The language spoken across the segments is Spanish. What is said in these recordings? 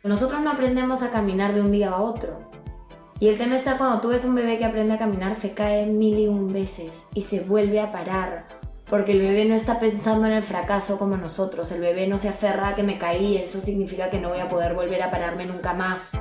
Nosotros no aprendemos a caminar de un día a otro. Y el tema está cuando tú ves un bebé que aprende a caminar, se cae mil y un veces y se vuelve a parar. Porque el bebé no está pensando en el fracaso como nosotros. El bebé no se aferra a que me caí, eso significa que no voy a poder volver a pararme nunca más.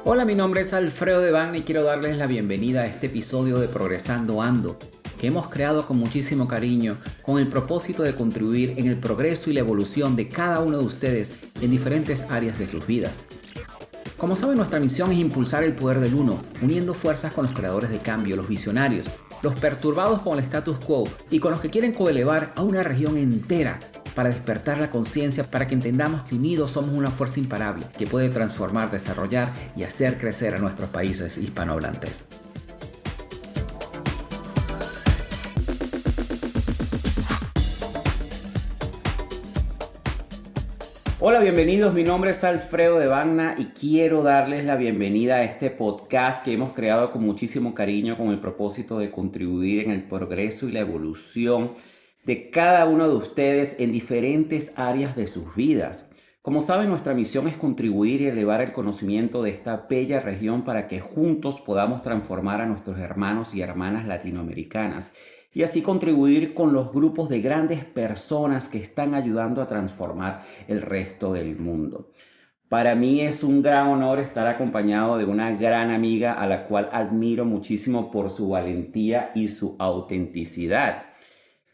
Hola, mi nombre es Alfredo Devane y quiero darles la bienvenida a este episodio de Progresando Ando, que hemos creado con muchísimo cariño con el propósito de contribuir en el progreso y la evolución de cada uno de ustedes en diferentes áreas de sus vidas. Como saben, nuestra misión es impulsar el poder del uno, uniendo fuerzas con los creadores de cambio, los visionarios, los perturbados con el status quo y con los que quieren coelevar a una región entera para despertar la conciencia, para que entendamos que unidos somos una fuerza imparable que puede transformar, desarrollar y hacer crecer a nuestros países hispanohablantes. Hola, bienvenidos. Mi nombre es Alfredo Devane y quiero darles la bienvenida a este podcast que hemos creado con muchísimo cariño con el propósito de contribuir en el progreso y la evolución de cada uno de ustedes en diferentes áreas de sus vidas. Como saben, nuestra misión es contribuir y elevar el conocimiento de esta bella región para que juntos podamos transformar a nuestros hermanos y hermanas latinoamericanas y así contribuir con los grupos de grandes personas que están ayudando a transformar el resto del mundo. Para mí es un gran honor estar acompañado de una gran amiga a la cual admiro muchísimo por su valentía y su autenticidad.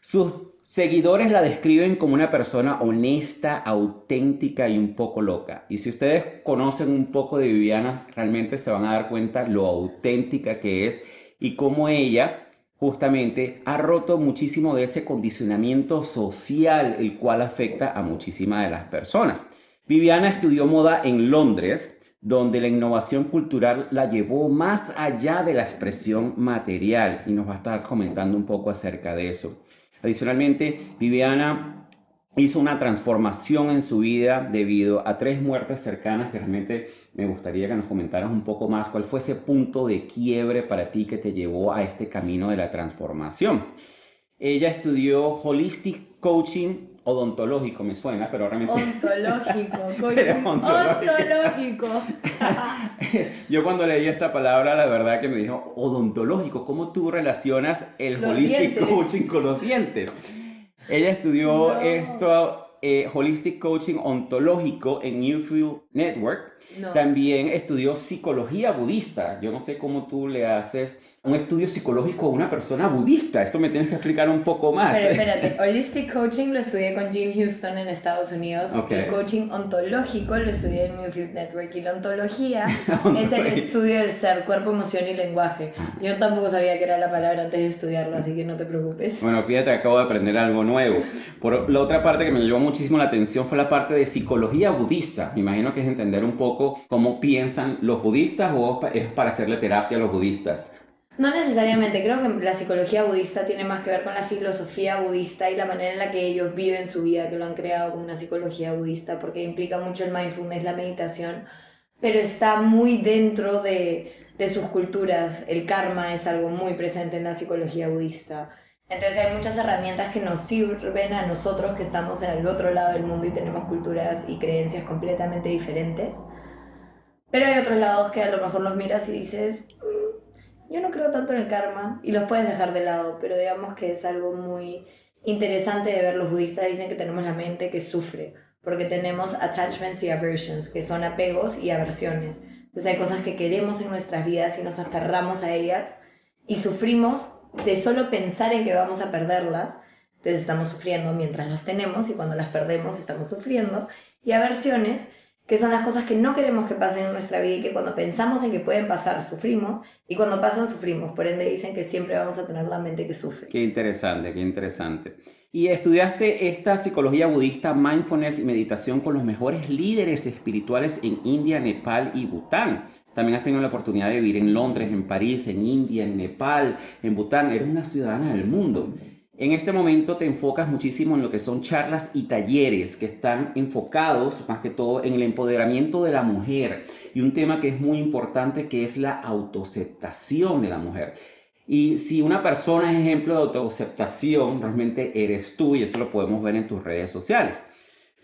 Sus seguidores la describen como una persona honesta, auténtica y un poco loca. Y si ustedes conocen un poco de Viviana, realmente se van a dar cuenta lo auténtica que es y cómo ella justamente ha roto muchísimo de ese condicionamiento social, el cual afecta a muchísimas de las personas. Viviana estudió moda en Londres, donde la innovación cultural la llevó más allá de la expresión material y nos va a estar comentando un poco acerca de eso. Adicionalmente, Viviana hizo una transformación en su vida debido a 3 muertes cercanas que realmente me gustaría que nos comentaras un poco más. ¿Cuál fue ese punto de quiebre para ti que te llevó a este camino de la transformación? Ella estudió Holistic Coaching odontológico, me suena, pero realmente... Ontológico, coaching ontológico. Yo cuando leí esta palabra, la verdad que me dijo, odontológico, ¿cómo tú relacionas el Los Holistic dientes. Coaching con los dientes? Ella estudió No. Holistic Coaching ontológico en Newfield Network. No. También estudió psicología budista. Yo no sé cómo tú le haces un estudio psicológico a una persona budista. Eso me tienes que explicar un poco más. Pero espérate, Holistic Coaching lo estudié con Jim Houston en Estados Unidos. Ok. Y Coaching ontológico lo estudié en Newfield Network. Y la ontología es el estudio del ser, cuerpo, emoción y lenguaje. Yo tampoco sabía que era la palabra antes de estudiarlo, así que no te preocupes. Bueno, fíjate, acabo de aprender algo nuevo. Por la otra parte que me llamó muchísimo la atención fue la parte de psicología budista. Me imagino que es entender un poco cómo piensan los budistas o es para hacerle terapia a los budistas. No necesariamente, creo que la psicología budista tiene más que ver con la filosofía budista y la manera en la que ellos viven su vida, que lo han creado como una psicología budista, porque implica mucho el mindfulness, la meditación, pero está muy dentro de sus culturas. El karma es algo muy presente en la psicología budista. Entonces hay muchas herramientas que nos sirven a nosotros que estamos en el otro lado del mundo y tenemos culturas y creencias completamente diferentes. Pero hay otros lados que a lo mejor los miras y dices, yo no creo tanto en el karma, y los puedes dejar de lado, pero digamos que es algo muy interesante de ver. Los budistas dicen que tenemos la mente que sufre, porque tenemos attachments y aversions, que son apegos y aversiones. Entonces hay cosas que queremos en nuestras vidas y nos aferramos a ellas y sufrimos de solo pensar en que vamos a perderlas. Entonces estamos sufriendo mientras las tenemos y cuando las perdemos estamos sufriendo. Y aversiones, que son las cosas que no queremos que pasen en nuestra vida y que cuando pensamos en que pueden pasar sufrimos, y cuando pasan sufrimos. Por ende dicen que siempre vamos a tener la mente que sufre. Qué interesante, qué interesante. Y estudiaste esta psicología budista, mindfulness y meditación con los mejores líderes espirituales en India, Nepal y Bután. También has tenido la oportunidad de vivir en Londres, en París, en India, en Nepal, en Bután. Eres una ciudadana del mundo. En este momento te enfocas muchísimo en lo que son charlas y talleres que están enfocados más que todo en el empoderamiento de la mujer y un tema que es muy importante, que es la autoaceptación de la mujer. Y si una persona es ejemplo de autoaceptación, realmente eres tú y eso lo podemos ver en tus redes sociales.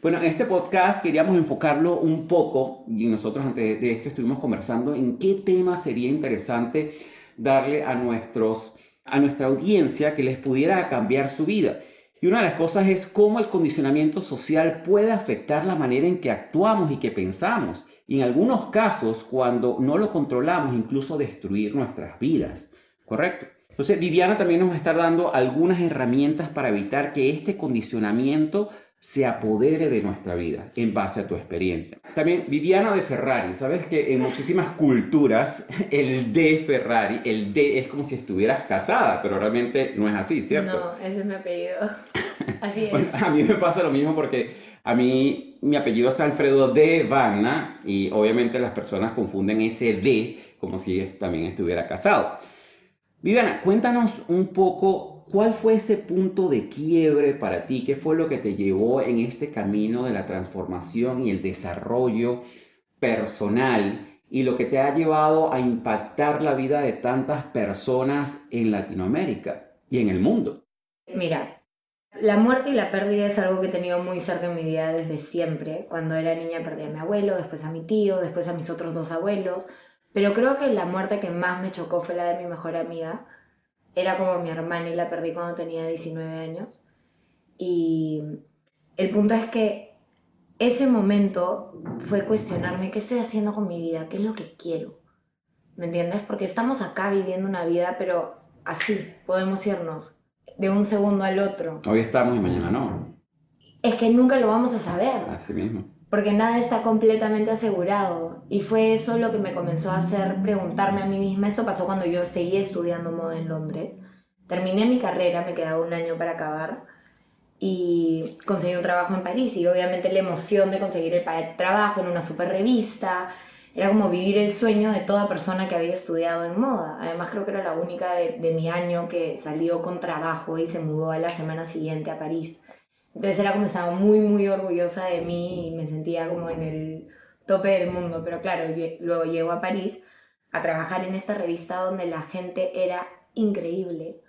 Bueno, en este podcast queríamos enfocarlo un poco y nosotros antes de esto estuvimos conversando en qué tema sería interesante darle a nuestra audiencia que les pudiera cambiar su vida. Y una de las cosas es cómo el condicionamiento social puede afectar la manera en que actuamos y que pensamos. Y en algunos casos, cuando no lo controlamos, incluso destruir nuestras vidas. ¿Correcto? Entonces, Viviana también nos va a estar dando algunas herramientas para evitar que este condicionamiento se apodere de nuestra vida en base a tu experiencia. También Viviana de Ferrari, sabes que en muchísimas culturas el de Ferrari, el de es como si estuvieras casada, pero realmente no es así, ¿cierto? No, ese es mi apellido. Así es. Bueno, a mí me pasa lo mismo porque a mí mi apellido es Alfredo de Vanna y obviamente las personas confunden ese de como si también estuviera casado. Viviana, cuéntanos un poco cuál fue ese punto de quiebre para ti, qué fue lo que te llevó en este camino de la transformación y el desarrollo personal y lo que te ha llevado a impactar la vida de tantas personas en Latinoamérica y en el mundo. Mira, la muerte y la pérdida es algo que he tenido muy cerca en mi vida desde siempre. Cuando era niña perdí a mi abuelo, después a mi tío, después a mis otros dos abuelos. Pero creo que la muerte que más me chocó fue la de mi mejor amiga. Era como mi hermana y la perdí cuando tenía 19 años. Y el punto es que ese momento fue cuestionarme qué estoy haciendo con mi vida, qué es lo que quiero. ¿Me entiendes? Porque estamos acá viviendo una vida, pero así, podemos irnos de un segundo al otro. Hoy estamos y mañana no. Es que nunca lo vamos a saber, Así mismo. porque nada está completamente asegurado. Y fue eso lo que me comenzó a hacer preguntarme a mí misma. Esto pasó cuando yo seguí estudiando moda en Londres. Terminé mi carrera, me quedaba un año para acabar y conseguí un trabajo en París. Y obviamente la emoción de conseguir el trabajo en una super revista era como vivir el sueño de toda persona que había estudiado en moda. Además creo que era la única de mi año que salió con trabajo y se mudó a la semana siguiente a París. Entonces era como estaba muy, muy orgullosa de mí y me sentía como en el tope del mundo. Pero claro, luego llego a París a trabajar en esta revista donde la gente era increíble.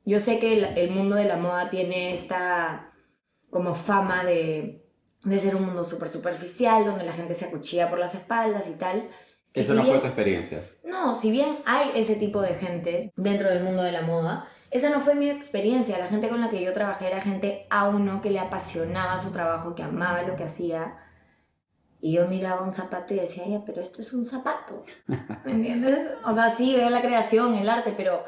Yo sé que el mundo de la moda tiene esta como fama de ser un mundo súper superficial, donde la gente se acuchilla por las espaldas y tal. Y Esa si no fue bien, tu experiencia. no, si bien hay ese tipo de gente dentro del mundo de la moda, esa no fue mi experiencia. La gente con la que yo trabajé era gente a uno que le apasionaba su trabajo, que amaba lo que hacía. Y yo miraba un zapato y decía, ya, pero esto es un zapato. ¿Me entiendes? O sea, sí, veo la creación, el arte, pero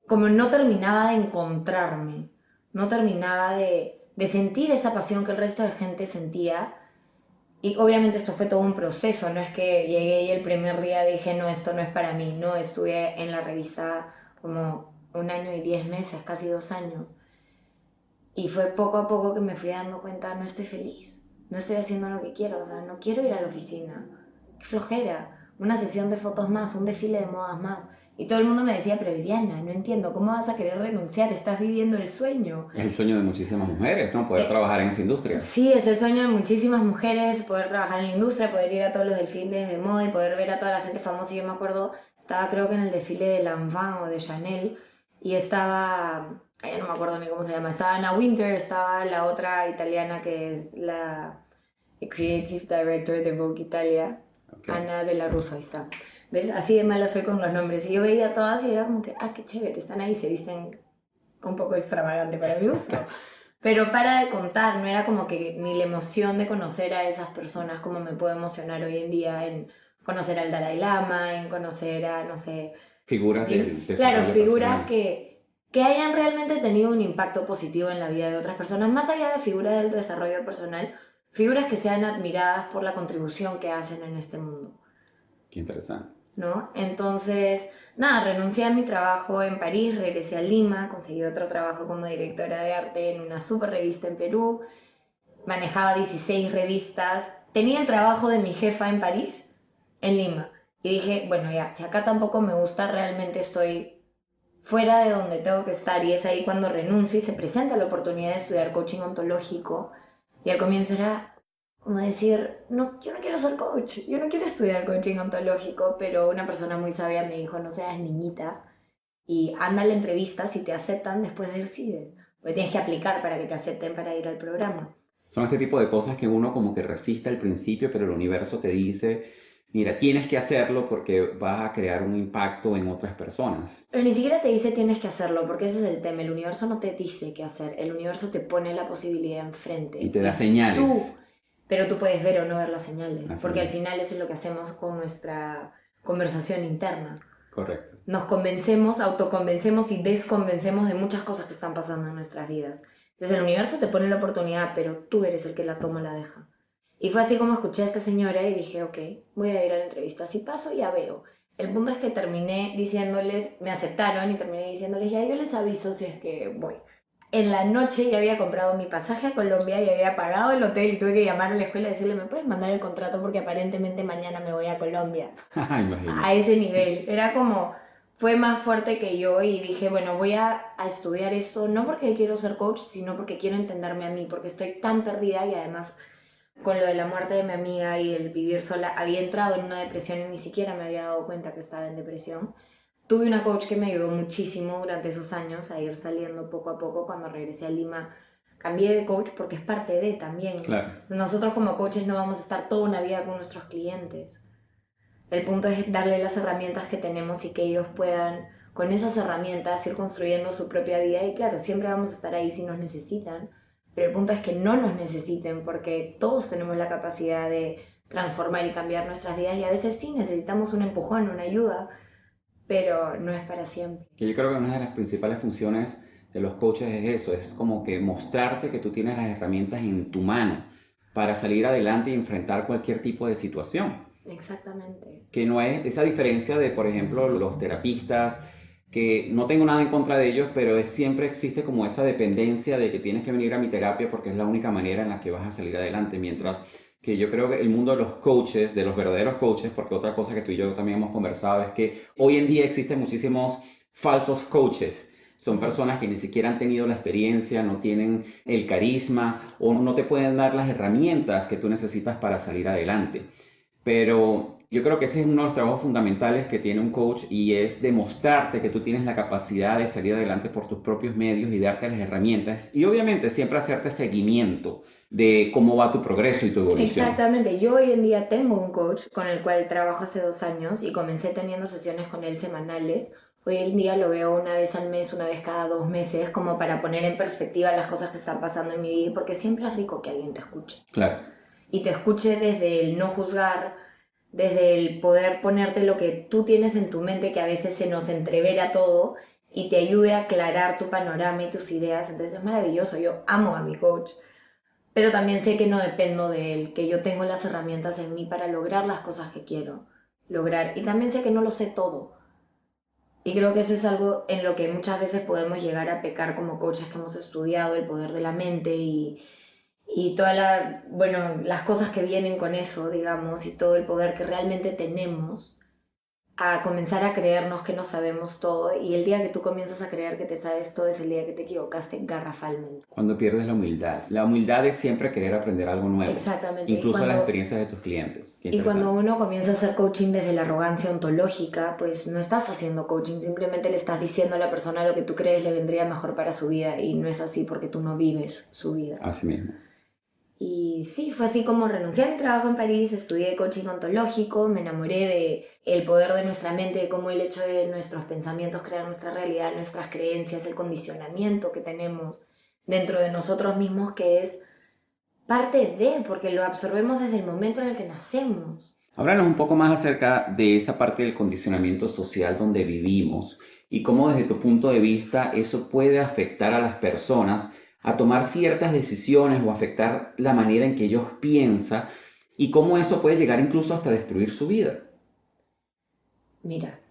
como no terminaba de encontrarme, no terminaba de sentir esa pasión que el resto de gente sentía. Y obviamente esto fue todo un proceso, no es que llegué y el primer día dije, no, esto no es para mí, no, estuve en la revista como un año y 10 meses, casi 2 años. Y fue poco a poco que me fui dando cuenta, no estoy feliz, no estoy haciendo lo que quiero, o sea, no quiero ir a la oficina, qué flojera, una sesión de fotos más, un desfile de modas más. Y todo el mundo me decía, pero Viviana, no entiendo, ¿cómo vas a querer renunciar? Estás viviendo el sueño. Es el sueño de muchísimas mujeres, ¿no? Poder trabajar en esa industria. Sí, es el sueño de muchísimas mujeres, poder trabajar en la industria, poder ir a todos los desfiles de moda y poder ver a toda la gente famosa. Y yo me acuerdo, estaba creo que en el desfile de Lanvin o de Chanel y estaba, ay, no me acuerdo ni cómo se llama, estaba Anna Winter, estaba la otra italiana que es la Creative Director de Vogue Italia, Okay. Ana de la Russo, ahí está. ¿Ves? Así de mala soy con los nombres. Y yo veía a todas y era como que, ah, qué chévere, están ahí, se visten un poco extravagante para mi gusto. Pero para de contar, no era como que ni la emoción de conocer a esas personas como me puedo emocionar hoy en día en conocer al Dalai Lama, en conocer a, no sé... Figuras del Claro, desarrollo figuras personal. que hayan realmente tenido un impacto positivo en la vida de otras personas, más allá de figuras del desarrollo personal, figuras que sean admiradas por la contribución que hacen en este mundo. Qué interesante. ¿No? Entonces, nada, renuncié a mi trabajo en París, regresé a Lima, conseguí otro trabajo como directora de arte en una super revista en Perú, manejaba 16 revistas, tenía el trabajo de mi jefa en París, en Lima, y dije, bueno, ya, si acá tampoco me gusta, realmente estoy fuera de donde tengo que estar, y es ahí cuando renuncio y se presenta la oportunidad de estudiar coaching ontológico, y al comienzo era como decir, no, yo no quiero ser coach, yo no quiero estudiar coaching ontológico, pero una persona muy sabia me dijo, no seas niñita, y anda a la entrevista, si te aceptan, después decides. Porque tienes que aplicar para que te acepten para ir al programa. Son este tipo de cosas que uno como que resiste al principio, pero el universo te dice, mira, tienes que hacerlo porque vas a crear un impacto en otras personas. Pero ni siquiera te dice tienes que hacerlo, porque ese es el tema. El universo no te dice qué hacer, el universo te pone la posibilidad enfrente. Y te da Tú, señales. pero tú puedes ver o no ver las señales, Así porque al es. final eso es lo que hacemos con nuestra conversación interna. Correcto. Nos convencemos, autoconvencemos y desconvencemos de muchas cosas que están pasando en nuestras vidas. Entonces el universo te pone la oportunidad, pero tú eres el que la toma o la deja. Y fue así como escuché a esta señora y dije, ok, voy a ir a la entrevista. Si paso, ya veo. El punto es que terminé diciéndoles, me aceptaron y terminé diciéndoles, ya yo les aviso si es que voy. En la noche ya había comprado mi pasaje a Colombia y había pagado el hotel y tuve que llamar a la escuela y decirle, ¿me puedes mandar el contrato? Porque aparentemente mañana me voy a Colombia. A Imagínate. ese nivel. Era como, fue más fuerte que yo y dije, bueno, voy a estudiar esto, no porque quiero ser coach, sino porque quiero entenderme a mí, porque estoy tan perdida y además con lo de la muerte de mi amiga y el vivir sola, había entrado en una depresión y ni siquiera me había dado cuenta que estaba en depresión. Tuve una coach que me ayudó muchísimo durante esos años a ir saliendo poco a poco. Cuando regresé a Lima, cambié de coach porque es parte de también. Claro. Nosotros como coaches no vamos a estar toda una vida con nuestros clientes. El punto es darle las herramientas que tenemos y que ellos puedan, con esas herramientas, ir construyendo su propia vida. Y claro, siempre vamos a estar ahí si nos necesitan, pero el punto es que no nos necesiten porque todos tenemos la capacidad de transformar y cambiar nuestras vidas y a veces sí necesitamos un empujón, una ayuda, pero no es para siempre. Que yo creo que una de las principales funciones de los coaches es eso, es como que mostrarte que tú tienes las herramientas en tu mano para salir adelante y enfrentar cualquier tipo de situación. Exactamente. Que no es esa diferencia de, por ejemplo, los terapistas, que no tengo nada en contra de ellos, pero siempre existe como esa dependencia de que tienes que venir a mi terapia porque es la única manera en la que vas a salir adelante, mientras que yo creo que el mundo de los coaches, de los verdaderos coaches, porque otra cosa que tú y yo también hemos conversado es que hoy en día existen muchísimos falsos coaches. Son personas que ni siquiera han tenido la experiencia, no tienen el carisma o no te pueden dar las herramientas que tú necesitas para salir adelante. Pero yo creo que ese es uno de los trabajos fundamentales que tiene un coach y es demostrarte que tú tienes la capacidad de salir adelante por tus propios medios y darte las herramientas y obviamente siempre hacerte seguimiento de cómo va tu progreso y tu evolución. Exactamente, yo hoy en día tengo un coach con el cual trabajo hace 2 años y comencé teniendo sesiones con él semanales. Hoy en día lo veo una vez al mes, una vez cada 2 meses, como para poner en perspectiva las cosas que están pasando en mi vida, porque siempre es rico que alguien te escuche. Claro. Y te escuche desde el no juzgar, desde el poder ponerte lo que tú tienes en tu mente, que a veces se nos entrevera todo, y te ayude a aclarar tu panorama y tus ideas. Entonces es maravilloso, yo amo a mi coach, pero también sé que no dependo de él, que yo tengo las herramientas en mí para lograr las cosas que quiero lograr. Y también sé que no lo sé todo. Y creo que eso es algo en lo que muchas veces podemos llegar a pecar como coaches que hemos estudiado el poder de la mente y todas bueno, las cosas que vienen con eso, digamos, y todo el poder que realmente tenemos, a comenzar a creernos que no sabemos todo. Y el día que tú comienzas a creer que te sabes todo es el día que te equivocaste garrafalmente. Cuando pierdes la humildad. La humildad es siempre querer aprender algo nuevo. Exactamente. Incluso las experiencias de tus clientes. Qué Y cuando interesante. uno comienza a hacer coaching desde la arrogancia ontológica, pues no estás haciendo coaching, simplemente le estás diciendo a la persona lo que tú crees le vendría mejor para su vida y no es así porque tú no vives su vida. Así mismo. Y sí, fue así como renuncié a mi trabajo en París, estudié coaching ontológico, me enamoré de el poder de nuestra mente, de cómo el hecho de nuestros pensamientos crear nuestra realidad, nuestras creencias, el condicionamiento que tenemos dentro de nosotros mismos, que es parte de, porque lo absorbemos desde el momento en el que nacemos. Háblanos un poco más acerca de esa parte del condicionamiento social donde vivimos y cómo desde tu punto de vista eso puede afectar a las personas a tomar ciertas decisiones o afectar la manera en que ellos piensan y cómo eso puede llegar incluso hasta destruir su vida. Mira,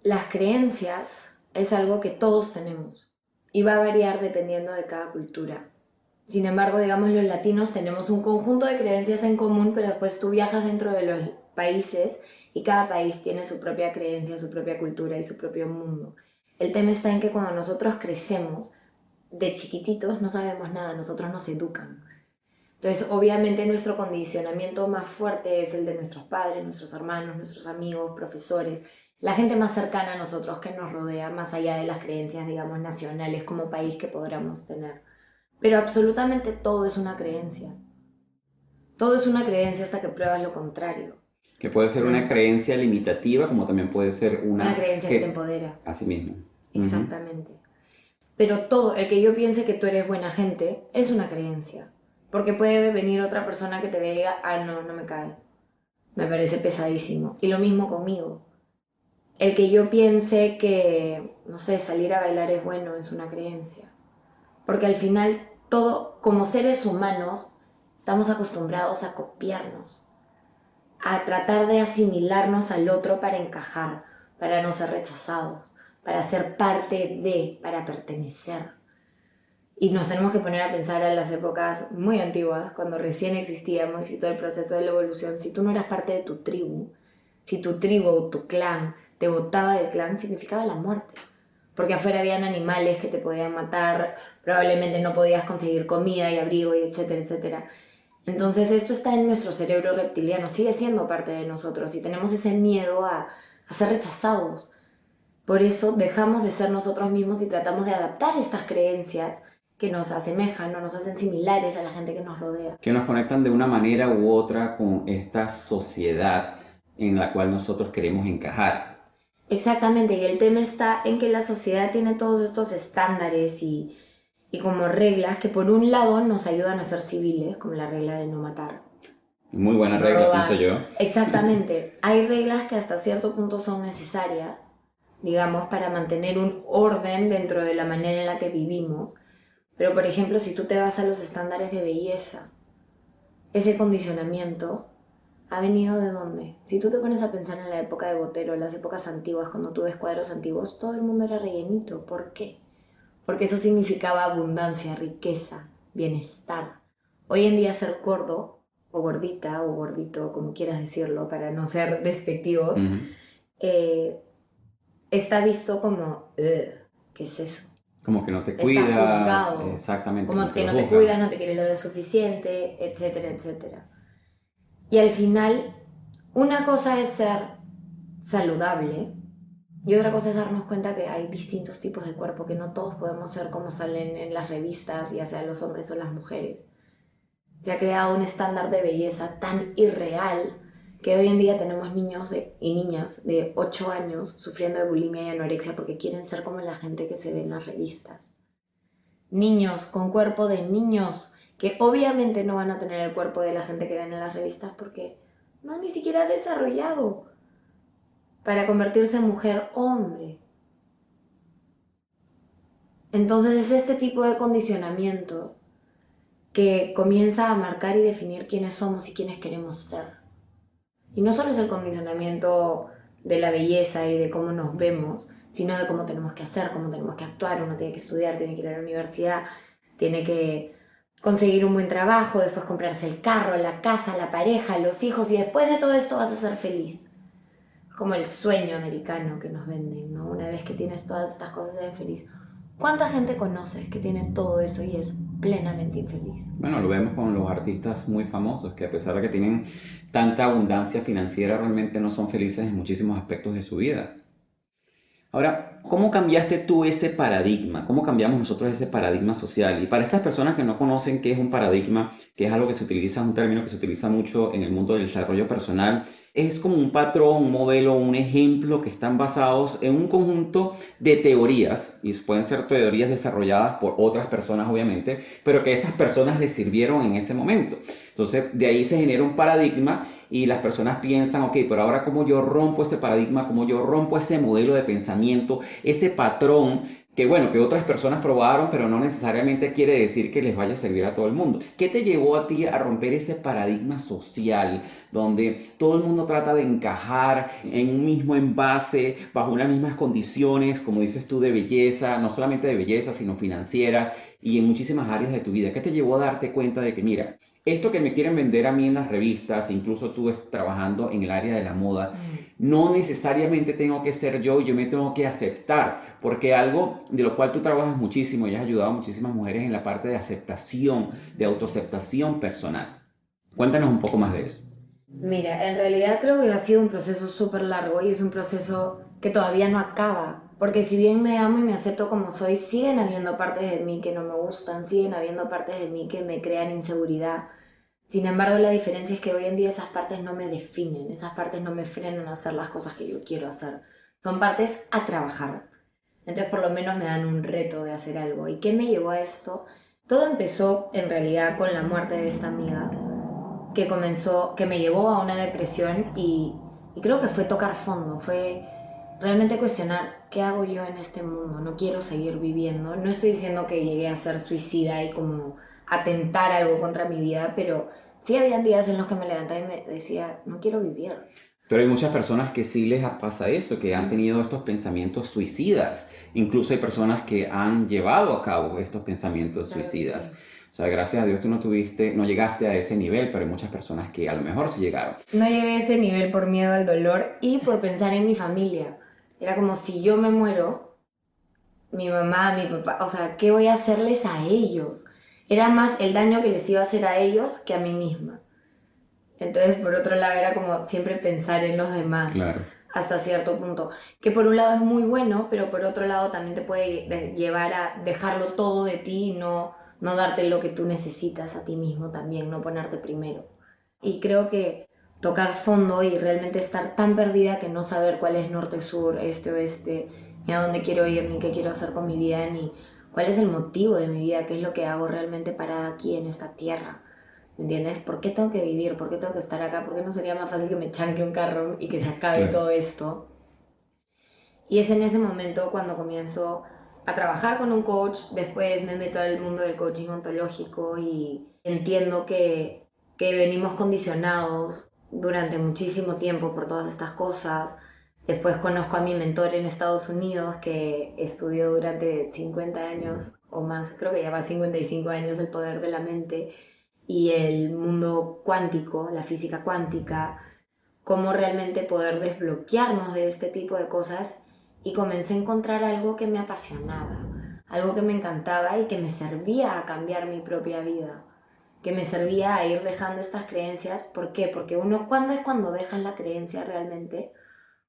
las creencias es algo que todos tenemos y va a variar dependiendo de cada cultura. Sin embargo, digamos, los latinos tenemos un conjunto de creencias en común, pero después tú viajas dentro de los países y cada país tiene su propia creencia, su propia cultura y su propio mundo. El tema está en que cuando nosotros crecemos, de chiquititos no sabemos nada, nosotros nos educan. Entonces, obviamente nuestro condicionamiento más fuerte es el de nuestros padres, nuestros hermanos, nuestros amigos, profesores. la gente más cercana a nosotros que nos rodea, más allá de las creencias, digamos, nacionales como país que podamos tener. Pero absolutamente todo es una creencia. Todo es una creencia hasta que pruebas lo contrario. Que puede ser una creencia limitativa, como también puede ser Una una creencia que te empodera. Así mismo. Exactamente. Pero todo, el que yo piense que tú eres buena gente, es una creencia. Porque puede venir otra persona que te vea y diga, ah, no, no me cae. Me parece pesadísimo. Y lo mismo conmigo. El que yo piense que, no sé, salir a bailar es bueno, es una creencia. Porque al final, todo, como seres humanos, estamos acostumbrados a copiarnos, a tratar de asimilarnos al otro para encajar, para no ser rechazados, para ser parte de, para pertenecer. Y nos tenemos que poner a pensar en las épocas muy antiguas, cuando recién existíamos y todo el proceso de la evolución. Si tú no eras parte de tu tribu, si tu tribu o tu clan te botaba del clan, significaba la muerte. Porque afuera habían animales que te podían matar, probablemente no podías conseguir comida y abrigo y etcétera, etcétera. Entonces esto está en nuestro cerebro reptiliano, sigue siendo parte de nosotros y tenemos ese miedo a ser rechazados. Por eso dejamos de ser nosotros mismos y tratamos de adaptar estas creencias que nos asemejan o nos hacen similares a la gente que nos rodea. Que nos conectan de una manera u otra con esta sociedad en la cual nosotros queremos encajar. Exactamente, y el tema está en que la sociedad tiene todos estos estándares y como reglas que por un lado nos ayudan a ser civiles, como la regla de no matar. Muy buena regla, pienso yo. Exactamente. Hay reglas que hasta cierto punto son necesarias, digamos, para mantener un orden dentro de la manera en la que vivimos. Pero, por ejemplo, si tú te vas a los estándares de belleza, ese condicionamiento ha venido de dónde. Si tú te pones a pensar en la época de Botero, las épocas antiguas, cuando tú ves cuadros antiguos, todo el mundo era rellenito. ¿Por qué? Porque eso significaba abundancia, riqueza, bienestar. Hoy en día ser gordo, o gordita, o gordito, como quieras decirlo, para no ser despectivos, está visto como, ¿qué es eso? Como que no te cuidas, está juzgado, exactamente. como que no te cuidas, no te quieres lo suficiente, etcétera, etcétera. Y al final, una cosa es ser saludable y otra cosa es darnos cuenta que hay distintos tipos de cuerpo, que no todos podemos ser como salen en las revistas, ya sea los hombres o las mujeres. Se ha creado un estándar de belleza tan irreal que hoy en día tenemos niños y niñas de 8 años sufriendo de bulimia y anorexia porque quieren ser como la gente que se ve en las revistas. Niños con cuerpo de niños que obviamente no van a tener el cuerpo de la gente que ven en las revistas porque no han ni siquiera desarrollado para convertirse en mujer o hombre. Entonces es este tipo de condicionamiento que comienza a marcar y definir quiénes somos y quiénes queremos ser. Y no solo es el condicionamiento de la belleza y de cómo nos vemos, sino de cómo tenemos que hacer, cómo tenemos que actuar. Uno tiene que estudiar, tiene que ir a la universidad, tiene que conseguir un buen trabajo, después comprarse el carro, la casa, la pareja, los hijos, y después de todo esto vas a ser feliz. Como el sueño americano que nos venden, ¿no? Una vez que tienes todas estas cosas, eres feliz. ¿Cuánta gente conoces que tiene todo eso y es plenamente infeliz? Bueno, lo vemos con los artistas muy famosos, que a pesar de que tienen tanta abundancia financiera, realmente no son felices en muchísimos aspectos de su vida. Ahora, ¿cómo cambiaste tú ese paradigma? ¿Cómo cambiamos nosotros ese paradigma social? Y para estas personas que no conocen qué es un paradigma, que es algo que se utiliza, un término que se utiliza mucho en el mundo del desarrollo personal, es como un patrón, un modelo, un ejemplo que están basados en un conjunto de teorías, y pueden ser teorías desarrolladas por otras personas, obviamente, pero que esas personas les sirvieron en ese momento. Entonces, de ahí se genera un paradigma y las personas piensan, ok, pero ahora cómo yo rompo ese paradigma, cómo yo rompo ese modelo de pensamiento, ese patrón que bueno, que otras personas probaron, pero no necesariamente quiere decir que les vaya a servir a todo el mundo. ¿Qué te llevó a ti a romper ese paradigma social donde todo el mundo trata de encajar en un mismo envase, bajo unas mismas condiciones, como dices tú, de belleza, no solamente de belleza, sino financieras y en muchísimas áreas de tu vida? ¿Qué te llevó a darte cuenta de que, mira, esto que me quieren vender a mí en las revistas, incluso tú trabajando en el área de la moda, no necesariamente tengo que ser yo me tengo que aceptar, porque algo de lo cual tú trabajas muchísimo y has ayudado a muchísimas mujeres en la parte de aceptación, de autoaceptación personal. Cuéntanos un poco más de eso. Mira, en realidad creo que ha sido un proceso súper largo y es un proceso que todavía no acaba, porque si bien me amo y me acepto como soy, siguen habiendo partes de mí que no me gustan, siguen habiendo partes de mí que me crean inseguridad. Sin embargo, la diferencia es que hoy en día esas partes no me definen, esas partes no me frenan a hacer las cosas que yo quiero hacer. Son partes a trabajar. Entonces, por lo menos me dan un reto de hacer algo. ¿Y qué me llevó a esto? Todo empezó en realidad con la muerte de esta amiga que comenzó, que me llevó a una depresión y creo que fue tocar fondo, fue realmente cuestionar qué hago yo en este mundo, no quiero seguir viviendo, no estoy diciendo que llegué a ser suicida y como atentar algo contra mi vida, pero sí habían días en los que me levantaba y me decía, no quiero vivir. Pero hay muchas personas que sí les pasa eso, que han tenido estos pensamientos suicidas. Incluso hay personas que han llevado a cabo estos pensamientos Claro que suicidas. sí. O sea, gracias a Dios tú no tuviste, no llegaste a ese nivel, pero hay muchas personas que a lo mejor sí llegaron. No llegué a ese nivel por miedo al dolor y por pensar en mi familia. Era como si yo me muero, mi mamá, mi papá, o sea, ¿qué voy a hacerles a ellos? Era más el daño que les iba a hacer a ellos que a mí misma. Entonces, por otro lado, era como siempre pensar en los demás Claro. hasta cierto punto, que por un lado es muy bueno, pero por otro lado también te puede llevar a dejarlo todo de ti y no darte lo que tú necesitas a ti mismo también, no ponerte primero. Y creo que tocar fondo y realmente estar tan perdida que no saber cuál es norte, sur, este, oeste, ni a dónde quiero ir, ni qué quiero hacer con mi vida, ni cuál es el motivo de mi vida, qué es lo que hago realmente para aquí en esta tierra. ¿Me entiendes? ¿Por qué tengo que vivir? ¿Por qué tengo que estar acá? ¿Por qué no sería más fácil que me chanque un carro y que se acabe Claro. todo esto? Y es en ese momento cuando comienzo a trabajar con un coach, después me meto al mundo del coaching ontológico y entiendo que venimos condicionados durante muchísimo tiempo por todas estas cosas. Después conozco a mi mentor en Estados Unidos que estudió durante 50 años o más, creo que ya va 55 años el poder de la mente y el mundo cuántico, la física cuántica, cómo realmente poder desbloquearnos de este tipo de cosas y comencé a encontrar algo que me apasionaba, algo que me encantaba y que me servía a cambiar mi propia vida, que me servía a ir dejando estas creencias. ¿Por qué? Porque uno, ¿cuándo es cuando dejas la creencia realmente?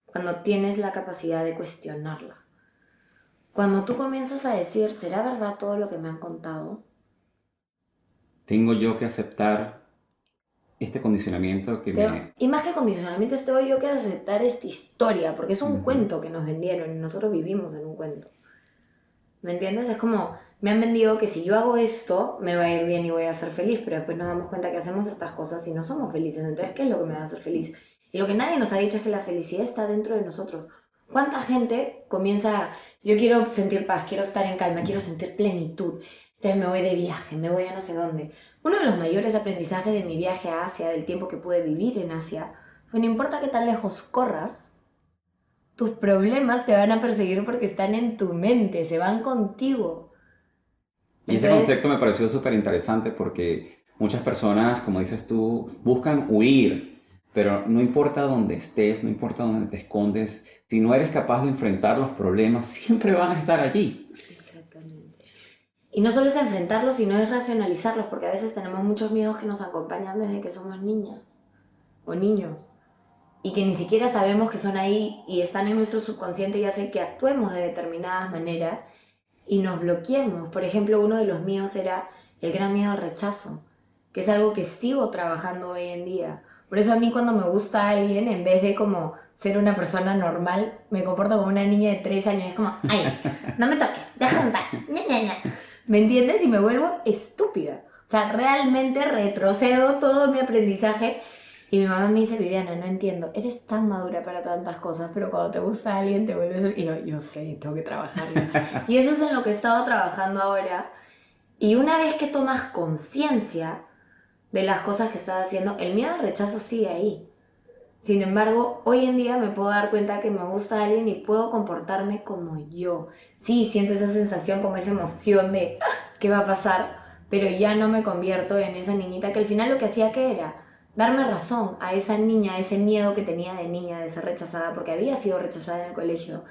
Cuando tienes la capacidad de cuestionarla. Cuando tú comienzas a decir, ¿será verdad todo lo que me han contado? Tengo yo que aceptar este condicionamiento que me... Y más que condicionamiento, tengo yo que aceptar esta historia, porque es un Ujú. cuento que nos vendieron y nosotros vivimos en un cuento. ¿Me entiendes? Es como, me han vendido que si yo hago esto, me va a ir bien y voy a ser feliz, pero después nos damos cuenta que hacemos estas cosas y no somos felices. Entonces, ¿qué es lo que me va a hacer feliz? Y lo que nadie nos ha dicho es que la felicidad está dentro de nosotros. ¿Cuánta gente comienza, yo quiero sentir paz, quiero estar en calma, quiero sentir plenitud? Entonces me voy de viaje, me voy a no sé dónde. Uno de los mayores aprendizajes de mi viaje a Asia, del tiempo que pude vivir en Asia, fue no importa qué tan lejos corras, tus problemas te van a perseguir porque están en tu mente, se van contigo. Y ese Entonces, concepto me pareció súper interesante porque muchas personas, como dices tú, buscan huir, pero no importa dónde estés, no importa dónde te escondes, si no eres capaz de enfrentar los problemas, siempre van a estar allí. exactamente. Y no solo es enfrentarlos, sino es racionalizarlos, porque a veces tenemos muchos miedos que nos acompañan desde que somos niñas o niños y que ni siquiera sabemos que son ahí y están en nuestro subconsciente y hacen que actuemos de determinadas maneras y nos bloqueemos. Por ejemplo, uno de los míos era el gran miedo al rechazo, que es algo que sigo trabajando hoy en día. Por eso a mí cuando me gusta alguien, en vez de como ser una persona normal, me comporto como una niña de 3 años. Es como, ay, no me toques, déjame en paz, ña, ña, ña. ¿Me entiendes? Y me vuelvo estúpida. O sea, realmente retrocedo todo mi aprendizaje y mi mamá me dice, Viviana, no entiendo, eres tan madura para tantas cosas, pero cuando te gusta alguien te vuelves... Y yo sé, tengo que trabajarlo. Y eso es en lo que he estado trabajando ahora. Y una vez que tomas conciencia de las cosas que estás haciendo, el miedo al rechazo sigue ahí. Sin embargo, hoy en día me puedo dar cuenta que me gusta alguien y puedo comportarme como yo. Sí, siento esa sensación, como esa emoción de qué va a pasar, pero ya no me convierto en esa niñita que al final lo que hacía que era darme razón a esa niña, a ese miedo que tenía de niña de ser rechazada, porque había sido rechazada en el colegio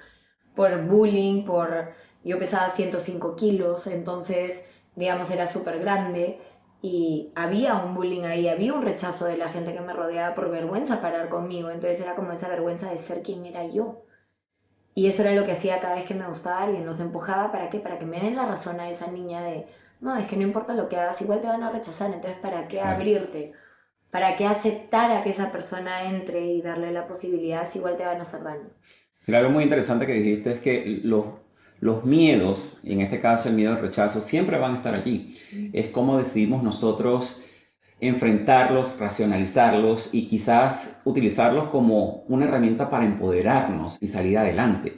por bullying, por yo pesaba 105 kilos, entonces digamos era súper grande y había un bullying ahí, había un rechazo de la gente que me rodeaba por vergüenza a parar conmigo, entonces era como esa vergüenza de ser quien era yo. Y eso era lo que hacía cada vez que me gustaba alguien, los empujaba, ¿para qué? Para que me den la razón a esa niña de, no, es que no importa lo que hagas, igual te van a rechazar, entonces ¿para qué Claro. abrirte? ¿Para qué aceptar a que esa persona entre y darle la posibilidad si igual te van a hacer daño? Mira, algo muy interesante que dijiste es que los miedos, en este caso el miedo al rechazo, siempre van a estar allí. Es como decidimos nosotros enfrentarlos, racionalizarlos y quizás utilizarlos como una herramienta para empoderarnos y salir adelante.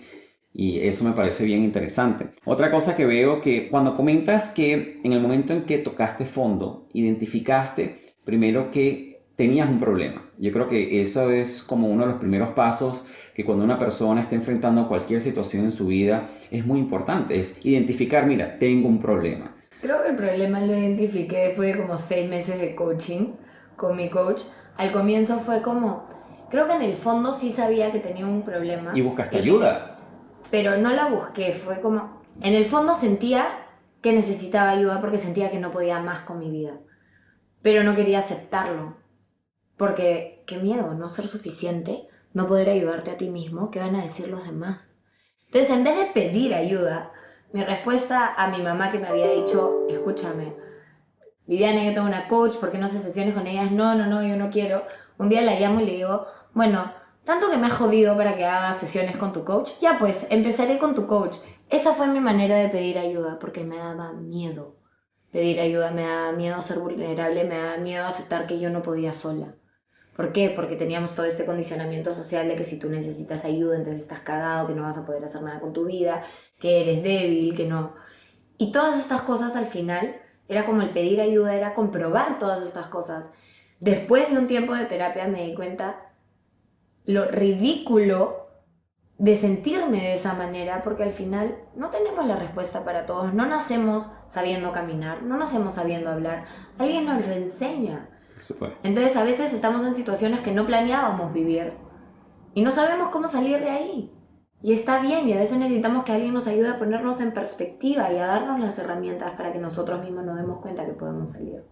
Y eso me parece bien interesante. Otra cosa que veo que cuando comentas que en el momento en que tocaste fondo, identificaste primero que tenías un problema. Yo creo que eso es como uno de los primeros pasos que cuando una persona está enfrentando cualquier situación en su vida es muy importante. Es identificar, mira, tengo un problema. Creo que el problema lo identifiqué después de como 6 meses de coaching con mi coach. Al comienzo fue como, creo que en el fondo sí sabía que tenía un problema. Y buscaste y que- ayuda. pero no la busqué, fue como, en el fondo sentía que necesitaba ayuda porque sentía que no podía más con mi vida, pero no quería aceptarlo, porque qué miedo, no ser suficiente, no poder ayudarte a ti mismo, ¿qué van a decir los demás? Entonces, en vez de pedir ayuda, mi respuesta a mi mamá que me había dicho, escúchame, Viviana, yo tengo una coach, ¿por qué no haces sesiones con ellas? No, no, no, yo no quiero. Un día la llamo y le digo, bueno, tanto que me has jodido para que hagas sesiones con tu coach, ya pues, empezaré con tu coach. Esa fue mi manera de pedir ayuda, porque me daba miedo pedir ayuda, me daba miedo ser vulnerable, me daba miedo aceptar que yo no podía sola. ¿Por qué? Porque teníamos todo este condicionamiento social de que si tú necesitas ayuda, entonces estás cagado, que no vas a poder hacer nada con tu vida, que eres débil, que no. Y todas estas cosas al final, era como el pedir ayuda, era comprobar todas estas cosas. Después de un tiempo de terapia me di cuenta lo ridículo de sentirme de esa manera, porque al final no tenemos la respuesta para todos, no nacemos sabiendo caminar, no nacemos sabiendo hablar, alguien nos lo enseña. Super. Entonces a veces estamos en situaciones que no planeábamos vivir y no sabemos cómo salir de ahí. Y está bien, y a veces necesitamos que alguien nos ayude a ponernos en perspectiva y a darnos las herramientas para que nosotros mismos nos demos cuenta que podemos salir.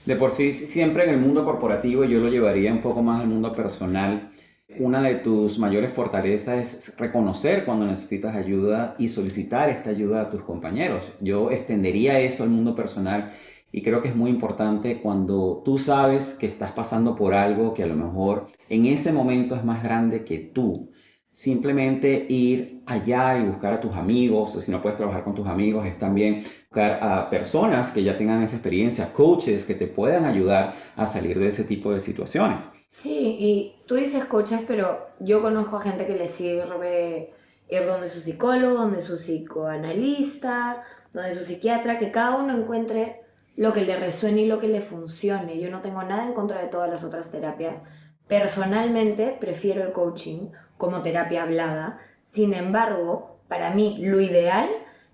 De por sí, siempre en el mundo corporativo, yo lo llevaría un poco más al mundo personal. Una de tus mayores fortalezas es reconocer cuando necesitas ayuda y solicitar esta ayuda a tus compañeros. Yo extendería eso al mundo personal y creo que es muy importante cuando tú sabes que estás pasando por algo que a lo mejor en ese momento es más grande que tú. Simplemente ir allá y buscar a tus amigos, o si no puedes trabajar con tus amigos, es también buscar a personas que ya tengan esa experiencia, coaches que te puedan ayudar a salir de ese tipo de situaciones. Sí, y tú dices coaches, pero yo conozco a gente que le sirve ir donde su psicólogo, donde su psicoanalista, donde su psiquiatra, que cada uno encuentre lo que le resuene y lo que le funcione. Yo no tengo nada en contra de todas las otras terapias. Personalmente prefiero el coaching como terapia hablada. Sin embargo, para mí lo ideal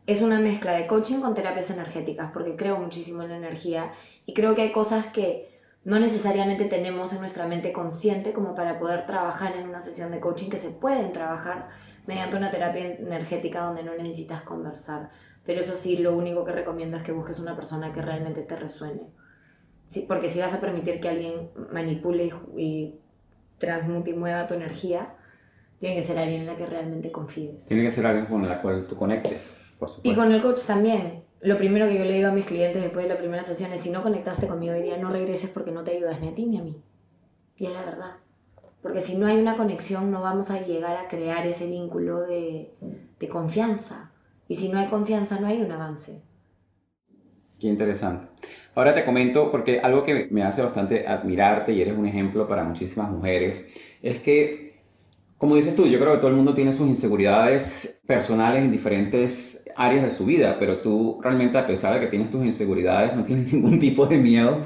es una mezcla de coaching con terapias energéticas, porque creo muchísimo en la energía y creo que hay cosas que no necesariamente tenemos en nuestra mente consciente como para poder trabajar en una sesión de coaching, que se pueden trabajar mediante una terapia energética donde no necesitas conversar. Pero eso sí, lo único que recomiendo es que busques una persona que realmente te resuene. Sí, porque si vas a permitir que alguien manipule y transmute y mueva tu energía, tiene que ser alguien en la que realmente confíes. Tiene que ser alguien con la cual tú conectes, por Y supuesto. con el coach también. Lo primero que yo le digo a mis clientes después de la primera sesión es: si no conectaste conmigo hoy día, no regreses, porque no te ayudas ni a ti ni a mí. Y es la verdad. Porque si no hay una conexión, no vamos a llegar a crear ese vínculo de confianza. Y si no hay confianza, no hay un avance. Qué interesante. Ahora te comento, porque algo que me hace bastante admirarte y eres un ejemplo para muchísimas mujeres, es que, como dices tú, yo creo que todo el mundo tiene sus inseguridades personales en diferentes áreas de su vida, pero tú realmente, a pesar de que tienes tus inseguridades, no tienes ningún tipo de miedo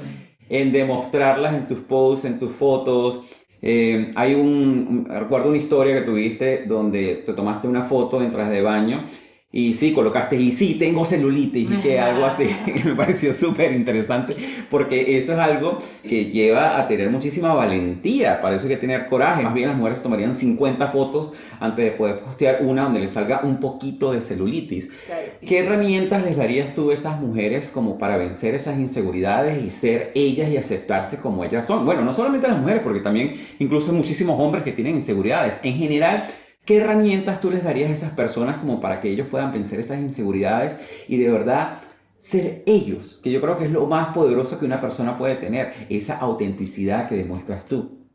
en demostrarlas en tus posts, en tus fotos. Recuerdo una historia que tuviste donde te tomaste una foto en traje de baño Y sí, colocaste, y sí, tengo celulitis, y que algo así, me pareció súper interesante, porque eso es algo que lleva a tener muchísima valentía, para eso hay que tener coraje. Más bien las mujeres tomarían 50 fotos antes de poder postear una donde les salga un poquito de celulitis. Claro. ¿Qué herramientas les darías tú a esas mujeres como para vencer esas inseguridades y ser ellas y aceptarse como ellas son? Bueno, no solamente las mujeres, porque también incluso hay muchísimos hombres que tienen inseguridades. En general, ¿qué herramientas tú les darías a esas personas como para que ellos puedan vencer esas inseguridades y de verdad ser ellos? Que yo creo que es lo más poderoso que una persona puede tener, esa autenticidad que demuestras tú.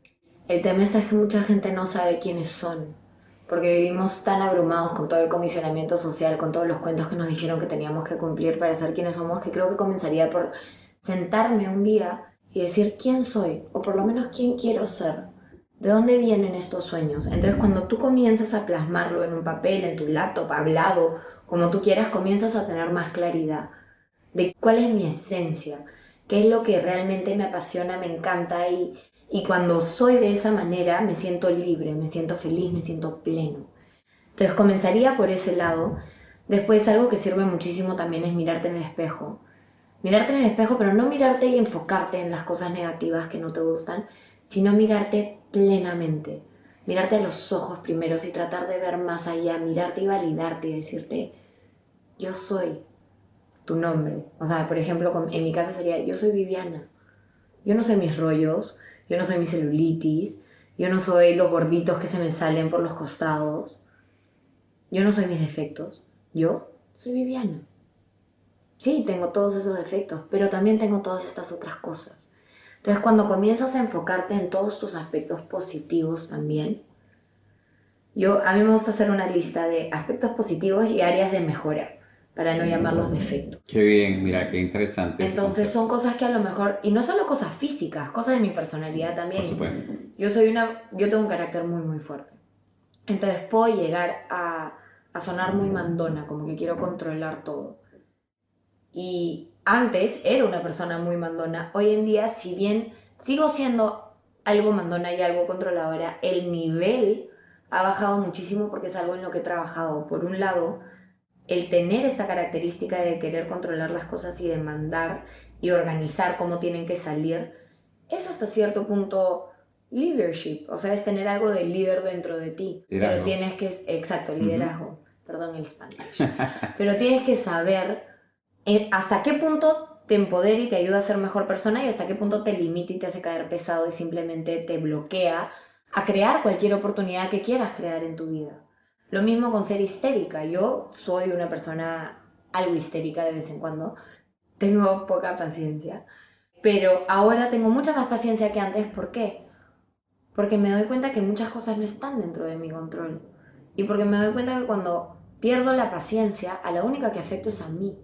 El tema es que mucha gente no sabe quiénes son, porque vivimos tan abrumados con todo el condicionamiento social, con todos los cuentos que nos dijeron que teníamos que cumplir para ser quienes somos, que creo que comenzaría por sentarme un día y decir quién soy, o por lo menos quién quiero ser, de dónde vienen estos sueños. Entonces cuando tú comienzas a plasmarlo en un papel, en tu laptop, hablado, como tú quieras, comienzas a tener más claridad de cuál es mi esencia, qué es lo que realmente me apasiona, me encanta y cuando soy de esa manera me siento libre, me siento feliz, me siento pleno. Entonces comenzaría por ese lado. Después algo que sirve muchísimo también es mirarte en el espejo. Mirarte en el espejo, pero no mirarte y enfocarte en las cosas negativas que no te gustan, sino mirarte plenamente. Mirarte a los ojos primero y tratar de ver más allá, mirarte y validarte y decirte, yo soy tu nombre. O sea, por ejemplo, en mi caso sería, yo soy Viviana. Yo no soy mis rollos, yo no soy mi celulitis, yo no soy los gorditos que se me salen por los costados, yo no soy mis defectos, yo soy Viviana. Sí, tengo todos esos defectos, pero también tengo todas estas otras cosas. Entonces, cuando comienzas a enfocarte en todos tus aspectos positivos también, a mí me gusta hacer una lista de aspectos positivos y áreas de mejora, para no llamarlos defectos. Qué bien, mira, qué interesante. Entonces son cosas que a lo mejor, y no solo cosas físicas, cosas de mi personalidad también. Por supuesto. Yo tengo un carácter muy, muy fuerte. Entonces puedo llegar a sonar muy mandona, como que quiero controlar todo. Y antes era una persona muy mandona. Hoy en día, si bien sigo siendo algo mandona y algo controladora, el nivel ha bajado muchísimo porque es algo en lo que he trabajado. Por un lado, el tener esta característica de querer controlar las cosas y de mandar y organizar cómo tienen que salir, es hasta cierto punto leadership, o sea, es tener algo de líder dentro de ti. Liderazgo. Pero tienes que, exacto, liderazgo, perdón el Spanish, pero tienes que saber hasta qué punto te empodera y te ayuda a ser mejor persona y hasta qué punto te limita y te hace caer pesado y simplemente te bloquea a crear cualquier oportunidad que quieras crear en tu vida. Lo mismo con ser histérica. Yo soy una persona algo histérica de vez en cuando. Tengo poca paciencia. Pero ahora tengo mucha más paciencia que antes. ¿Por qué? Porque me doy cuenta que muchas cosas no están dentro de mi control. Y porque me doy cuenta que cuando pierdo la paciencia, a la única que afecto es a mí.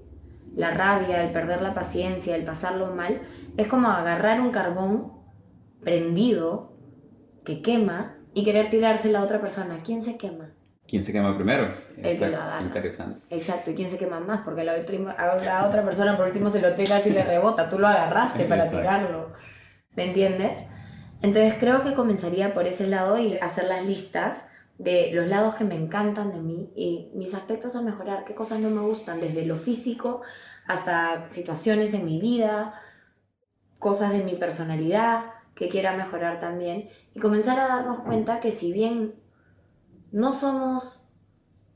La rabia, el perder la paciencia, el pasarlo mal, es como agarrar un carbón prendido que quema y querer tirárselo a otra persona. ¿Quién se quema? ¿Quién se quema primero? El que lo agarra. Interesante. Exacto, ¿y quién se quema más? Porque a la otra persona por último se lo tiras y le rebota, tú lo agarraste para tirarlo, ¿me entiendes? Entonces creo que comenzaría por ese lado y hacer las listas de los lados que me encantan de mí y mis aspectos a mejorar, qué cosas no me gustan, desde lo físico hasta situaciones en mi vida, cosas de mi personalidad que quiera mejorar también y comenzar a darnos cuenta que si bien no somos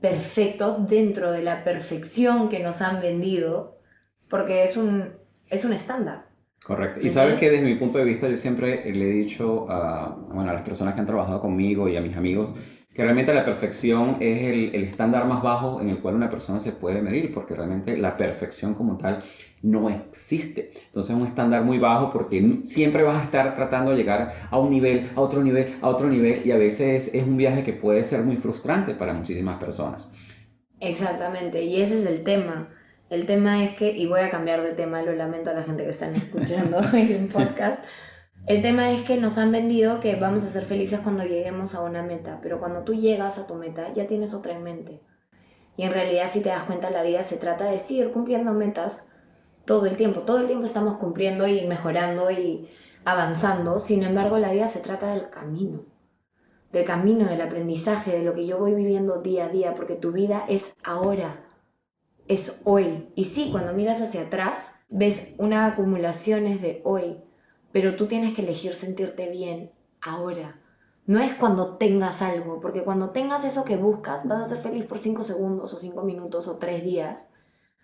perfectos dentro de la perfección que nos han vendido, porque es un estándar. Correcto. Y sabes que desde mi punto de vista yo siempre le he dicho a las personas que han trabajado conmigo y a mis amigos que realmente la perfección es el estándar más bajo en el cual una persona se puede medir, porque realmente la perfección como tal no existe. Entonces es un estándar muy bajo porque siempre vas a estar tratando de llegar a un nivel, a otro nivel, a otro nivel y a veces es un viaje que puede ser muy frustrante para muchísimas personas. Exactamente, y ese es el tema. El tema es que, y voy a cambiar de tema, lo lamento a la gente que están escuchando en podcast, el tema es que nos han vendido que vamos a ser felices cuando lleguemos a una meta, pero cuando tú llegas a tu meta ya tienes otra en mente. Y en realidad si te das cuenta la vida se trata de seguir cumpliendo metas todo el tiempo estamos cumpliendo y mejorando y avanzando, sin embargo la vida se trata del camino, del aprendizaje, de lo que yo voy viviendo día a día, porque tu vida es ahora. es hoy. Y sí, cuando miras hacia atrás, ves unas acumulaciones de hoy, pero tú tienes que elegir sentirte bien ahora. No es cuando tengas algo, porque cuando tengas eso que buscas, vas a ser feliz por 5 segundos o 5 minutos o 3 días,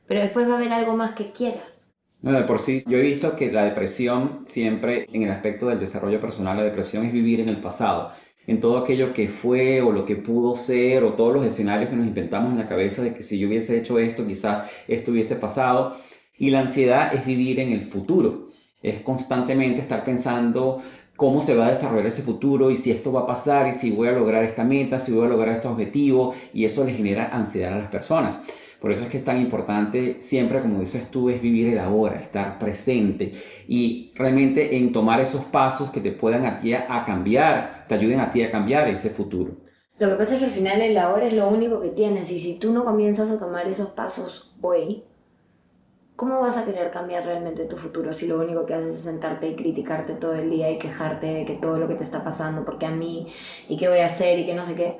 pero después va a haber algo más que quieras. No, de por sí, yo he visto que la depresión siempre, en el aspecto del desarrollo personal, la depresión es vivir en el pasado, en todo aquello que fue o lo que pudo ser o todos los escenarios que nos inventamos en la cabeza de que si yo hubiese hecho esto, quizás esto hubiese pasado. Y la ansiedad es vivir en el futuro, es constantemente estar pensando cómo se va a desarrollar ese futuro y si esto va a pasar y si voy a lograr esta meta, si voy a lograr este objetivo, y eso le genera ansiedad a las personas. Por eso es que es tan importante siempre, como dices tú, es vivir el ahora, estar presente y realmente en tomar esos pasos que te puedan a ti a cambiar, te ayuden a ti a cambiar ese futuro. Lo que pasa es que al final el ahora es lo único que tienes y si tú no comienzas a tomar esos pasos hoy, ¿cómo vas a querer cambiar realmente tu futuro si lo único que haces es sentarte y criticarte todo el día y quejarte de que todo lo que te está pasando, porque a mí, y qué voy a hacer y que no sé qué?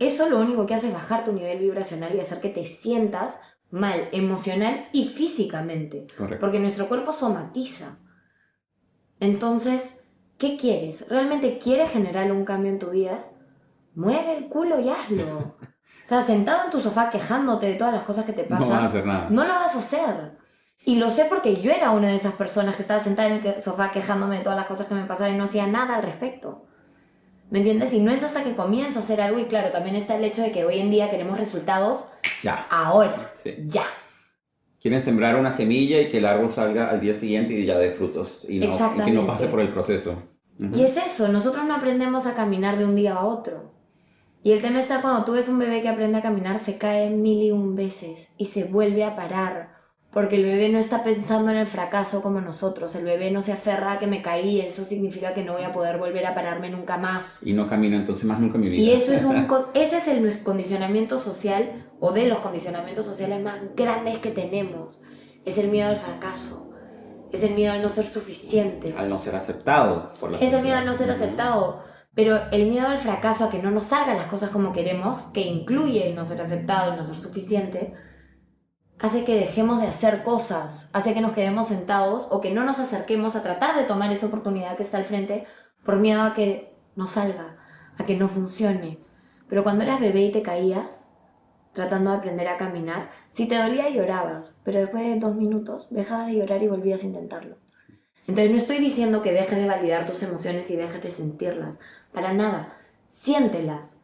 Eso lo único que hace es bajar tu nivel vibracional y hacer que te sientas mal, emocional y físicamente, Correcto. porque nuestro cuerpo somatiza. Entonces, ¿qué quieres? ¿Realmente quieres generar un cambio en tu vida? Mueve el culo y hazlo. O sea, sentado en tu sofá quejándote de todas las cosas que te No pasan, vas a hacer nada. no lo vas a hacer. Y lo sé porque yo era una de esas personas que estaba sentada en el sofá quejándome de todas las cosas que me pasaban y no hacía nada al respecto. ¿Me entiendes? Y no es hasta que comienzo a hacer algo, y claro, también está el hecho de que hoy en día queremos resultados Ya. ahora, Sí. ya. Quieren sembrar una semilla y que el árbol salga al día siguiente y ya dé frutos y que no Exactamente. pase por el proceso. Y es eso, nosotros no aprendemos a caminar de un día a otro. Y el tema está cuando tú ves un bebé que aprende a caminar, se cae 1001 veces y se vuelve a parar. Porque el bebé no está pensando en el fracaso como nosotros. El bebé no se aferra a que me caí, eso significa que no voy a poder volver a pararme nunca más. Y no camino entonces más nunca en mi vida. Y eso es ese es el condicionamiento social, o de los condicionamientos sociales más grandes que tenemos. Es el miedo al fracaso. Es el miedo al no ser suficiente. Al no ser aceptado por la Es el sociedad. miedo al no ser aceptado. Pero el miedo al fracaso, a que no nos salgan las cosas como queremos, que incluye el no ser aceptado, el no ser suficiente, hace que dejemos de hacer cosas, hace que nos quedemos sentados o que no nos acerquemos a tratar de tomar esa oportunidad que está al frente por miedo a que no salga, a que no funcione. Pero cuando eras bebé y te caías, tratando de aprender a caminar, si te dolía llorabas, pero después de 2 minutos dejabas de llorar y volvías a intentarlo. Entonces no estoy diciendo que dejes de validar tus emociones y dejes de sentirlas, para nada, siéntelas,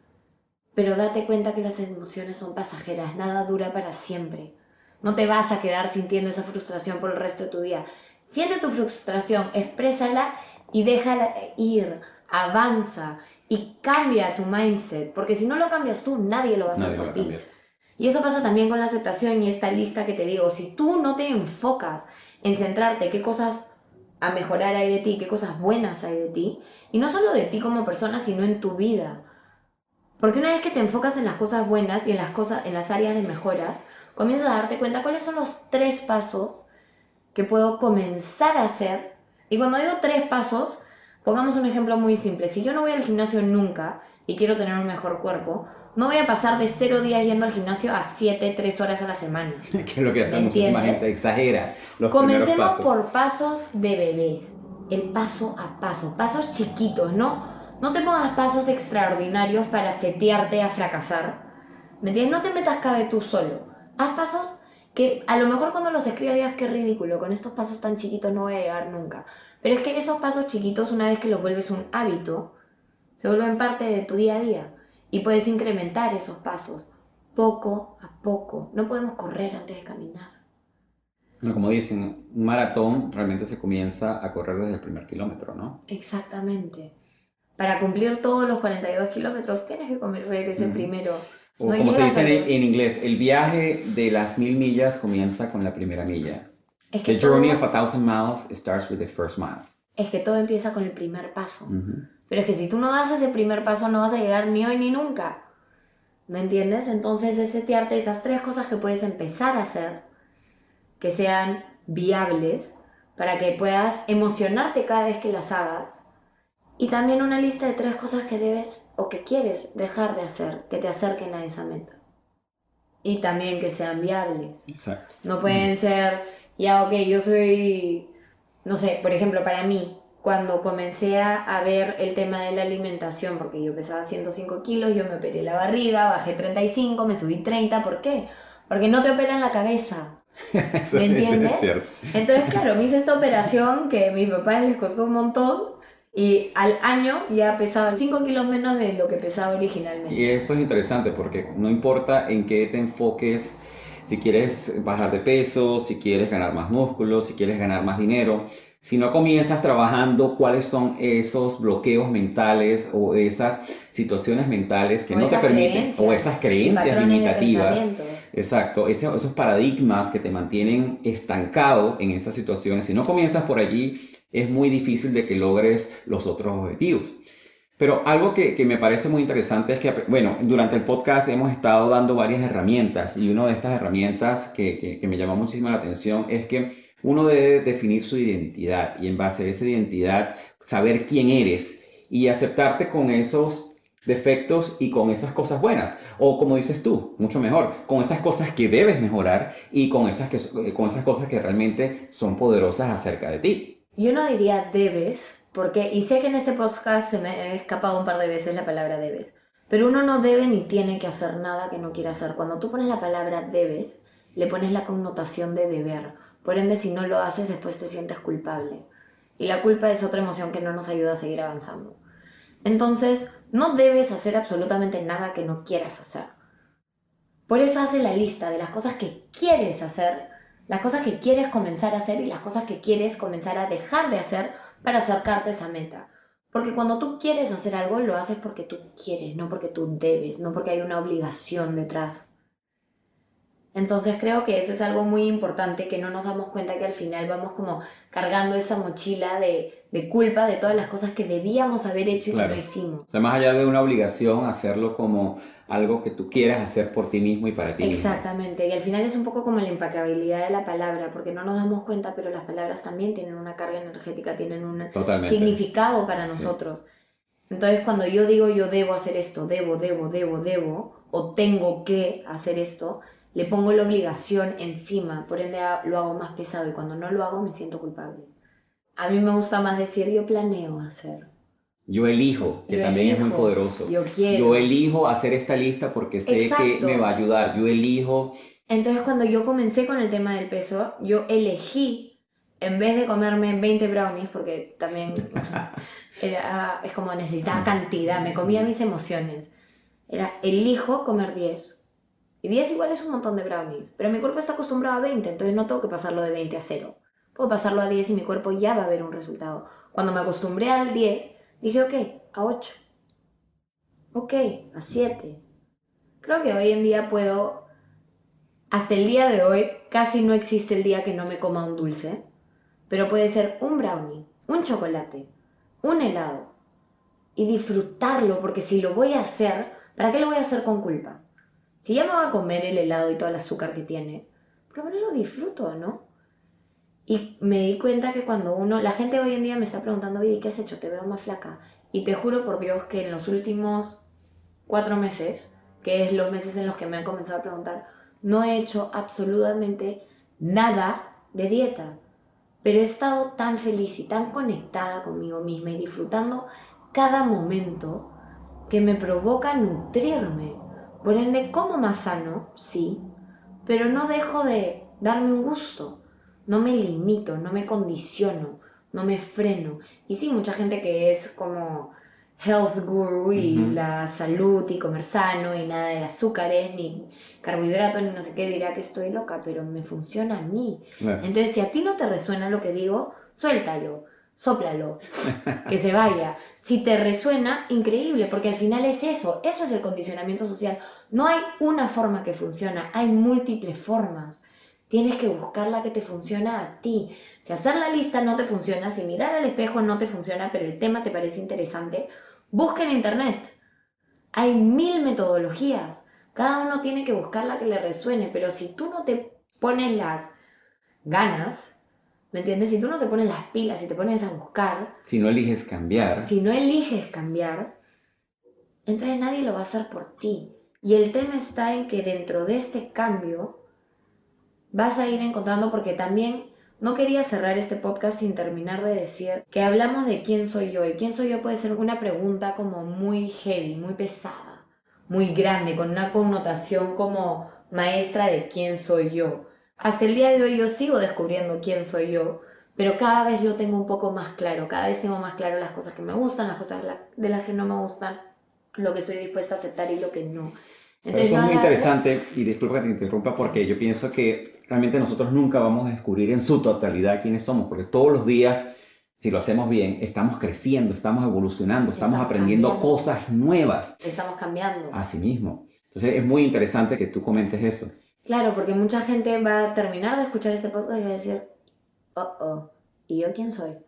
pero date cuenta que las emociones son pasajeras, nada dura para siempre. No te vas a quedar sintiendo esa frustración por el resto de tu vida. Siente tu frustración, exprésala y déjala ir, avanza y cambia tu mindset, porque si no lo cambias tú, nadie lo va a hacer por ti. Y eso pasa también con la aceptación y esta lista que te digo. Si tú no te enfocas en centrarte qué cosas a mejorar hay de ti, qué cosas buenas hay de ti, y no solo de ti como persona, sino en tu vida. Porque una vez que te enfocas en las cosas buenas y en las áreas de mejoras, comienzas a darte cuenta cuáles son los 3 pasos que puedo comenzar a hacer. Y cuando digo 3 pasos, pongamos un ejemplo muy simple. Si yo no voy al gimnasio nunca y quiero tener un mejor cuerpo, no voy a pasar de 0 días yendo al gimnasio a 7, 3 horas a la semana. Que es lo que hace muchísima gente, exagera los Comencemos primeros pasos. por pasos de bebés. El paso a paso, pasos chiquitos, ¿no? No te pongas pasos extraordinarios para setearte a fracasar. ¿Me entiendes? No te metas cabe tú solo. Haz pasos que a lo mejor cuando los escribas digas qué ridículo, con estos pasos tan chiquitos no voy a llegar nunca. Pero es que esos pasos chiquitos, una vez que los vuelves un hábito, se vuelven parte de tu día a día. Y puedes incrementar esos pasos poco a poco. No podemos correr antes de caminar. Bueno, como dicen, un maratón realmente se comienza a correr desde el primer kilómetro, ¿no? Exactamente. Para cumplir todos los 42 kilómetros tienes que correr ese primero. O No como se llegas dice a los- en inglés, el viaje de las 1000 millas comienza con la primera milla. Es que The journey todo- of 1000 miles starts with the first mile. Es que todo empieza con el primer paso. Ujú. Pero es que si tú no das ese primer paso no vas a llegar ni hoy ni nunca. ¿Me entiendes? Entonces es setearte esas 3 cosas que puedes empezar a hacer, que sean viables, para que puedas emocionarte cada vez que las hagas. Y también una lista de 3 cosas que debes o que quieres dejar de hacer, que te acerquen a esa meta. Y también que sean viables. Exacto. No pueden ser, ya, ok, yo soy, no sé, por ejemplo, para mí, cuando comencé a ver el tema de la alimentación, porque yo pesaba 105 kilos, yo me operé la barriga, bajé 35, me subí 30, ¿por qué? Porque no te operan la cabeza, ¿me Eso es entiendes? cierto. Entonces, claro, me hice esta operación que a mis papás les costó un montón y al año ya pesaba 5 kilos menos de lo que pesaba Y originalmente. eso es interesante porque no importa en qué te enfoques, si quieres bajar de peso, si quieres ganar más músculo, si quieres ganar más dinero, si no comienzas trabajando cuáles son esos bloqueos mentales o esas situaciones mentales que O no te esas permiten, o creencias esas y creencias patrones de limitativas, pensamiento. exacto, esos paradigmas que te mantienen estancado en esas situaciones, si no comienzas por allí, es muy difícil de que logres los otros objetivos. Pero algo que me parece muy interesante es que, bueno, durante el podcast hemos estado dando varias herramientas y una de estas herramientas que me llamó muchísimo la atención es que uno debe definir su identidad y en base a esa identidad saber quién eres y aceptarte con esos defectos y con esas cosas buenas. O como dices tú, mucho mejor, con esas cosas que debes mejorar y con esas cosas que realmente son poderosas acerca de ti. Yo no diría debes, porque, y sé que en este podcast se me ha escapado un par de veces la palabra debes, pero uno no debe ni tiene que hacer nada que no quiera hacer. Cuando tú pones la palabra debes, le pones la connotación de deber. Por ende, si no lo haces, después te sientes culpable. Y la culpa es otra emoción que no nos ayuda a seguir avanzando. Entonces, no debes hacer absolutamente nada que no quieras hacer. Por eso hace la lista de las cosas que quieres hacer, las cosas que quieres comenzar a hacer y las cosas que quieres comenzar a dejar de hacer para acercarte a esa meta. Porque cuando tú quieres hacer algo, lo haces porque tú quieres, no porque tú debes, no porque hay una obligación detrás. Entonces creo que eso es algo muy importante, que no nos damos cuenta que al final vamos como cargando esa mochila de culpa de todas las cosas que debíamos haber hecho y que no Claro. hicimos. O sea, más allá de una obligación, hacerlo como algo que tú quieras hacer por ti mismo y para ti mismo. Exactamente, y al final es un poco como la impecabilidad de la palabra, porque no nos damos cuenta, pero las palabras también tienen una carga energética, tienen un Totalmente. significado para Sí. nosotros. Entonces, cuando yo digo yo debo hacer esto, debo, o tengo que hacer esto, le pongo la obligación encima, por ende lo hago más pesado y cuando no lo hago me siento culpable. A mí me gusta más decir yo planeo hacer, Yo elijo, que yo también es muy elijo, poderoso. yo Yo quiero. elijo hacer esta lista porque sé que Exacto. me va a ayudar. Yo elijo. Entonces cuando yo comencé con el tema del peso, yo elegí, en vez de comerme 20 brownies, porque también es como necesitaba cantidad, me comía mis emociones, era elijo comer 10. Y 10 igual es un montón de brownies, pero mi cuerpo está acostumbrado a 20, entonces no tengo que pasarlo de 20 a cero. Puedo pasarlo a 10 y mi cuerpo ya va a ver un resultado. Cuando me acostumbré al 10, dije, ok, a 8, ok, a 7. Creo que hoy en día puedo. Hasta el día de hoy, casi no existe el día que no me coma un dulce, pero puede ser un brownie, un chocolate, un helado y disfrutarlo, porque si lo voy a hacer, ¿para qué lo voy a hacer con culpa? Si ya me voy a comer el helado y todo el azúcar que tiene, por lo menos lo disfruto, ¿no? Y me di cuenta que cuando uno, la gente hoy en día me está preguntando, Vivi, ¿qué has hecho? Te veo más flaca. Y te juro por Dios que en los últimos 4 meses, que es los meses en los que me han comenzado a preguntar, no he hecho absolutamente nada de dieta. Pero he estado tan feliz y tan conectada conmigo misma y disfrutando cada momento que me provoca nutrirme. Por ende, como más sano, sí, pero no dejo de darme un gusto. No me limito, no me condiciono, no me freno. Y sí, mucha gente que es como health guru y Ujú. la salud y comer sano y nada de azúcares ni carbohidratos ni no sé qué dirá que estoy loca, pero me funciona a mí. Claro. Entonces, si a ti no te resuena lo que digo, suéltalo, sóplalo, que se vaya. Si te resuena, increíble, porque al final es eso es el condicionamiento social. No hay una forma que funciona, hay múltiples formas. Tienes que buscar la que te funciona a ti. Si hacer la lista no te funciona, si mirar al espejo no te funciona, pero el tema te parece interesante, busca en internet. Hay 1000 metodologías. Cada uno tiene que buscar la que le resuene, pero si tú no te pones las ganas, ¿me entiendes? Si tú no te pones las pilas y te pones a buscar, Si no eliges cambiar, si no eliges cambiar, entonces nadie lo va a hacer por ti. Y el tema está en que dentro de este cambio vas a ir encontrando, porque también no quería cerrar este podcast sin terminar de decir que hablamos de quién soy yo. Y quién soy yo puede ser una pregunta como muy heavy, muy pesada, muy grande, con una connotación como maestra de quién soy yo. Hasta el día de hoy yo sigo descubriendo quién soy yo, pero cada vez lo tengo un poco más claro. Cada vez tengo más claro las cosas que me gustan, las cosas de las que no me gustan, lo que estoy dispuesta a aceptar y lo que no. Pero Entonces eso yo es muy agarro... interesante y disculpa que te interrumpa porque yo pienso que realmente nosotros nunca vamos a descubrir en su totalidad quiénes somos, porque todos los días, si lo hacemos bien, estamos creciendo, estamos evolucionando, estamos Estamos aprendiendo cambiando, cosas nuevas estamos cambiando. a sí mismo. Entonces es muy interesante que tú comentes eso. Claro, porque mucha gente va a terminar de escuchar este podcast y va a decir, oh, ¿y yo quién soy?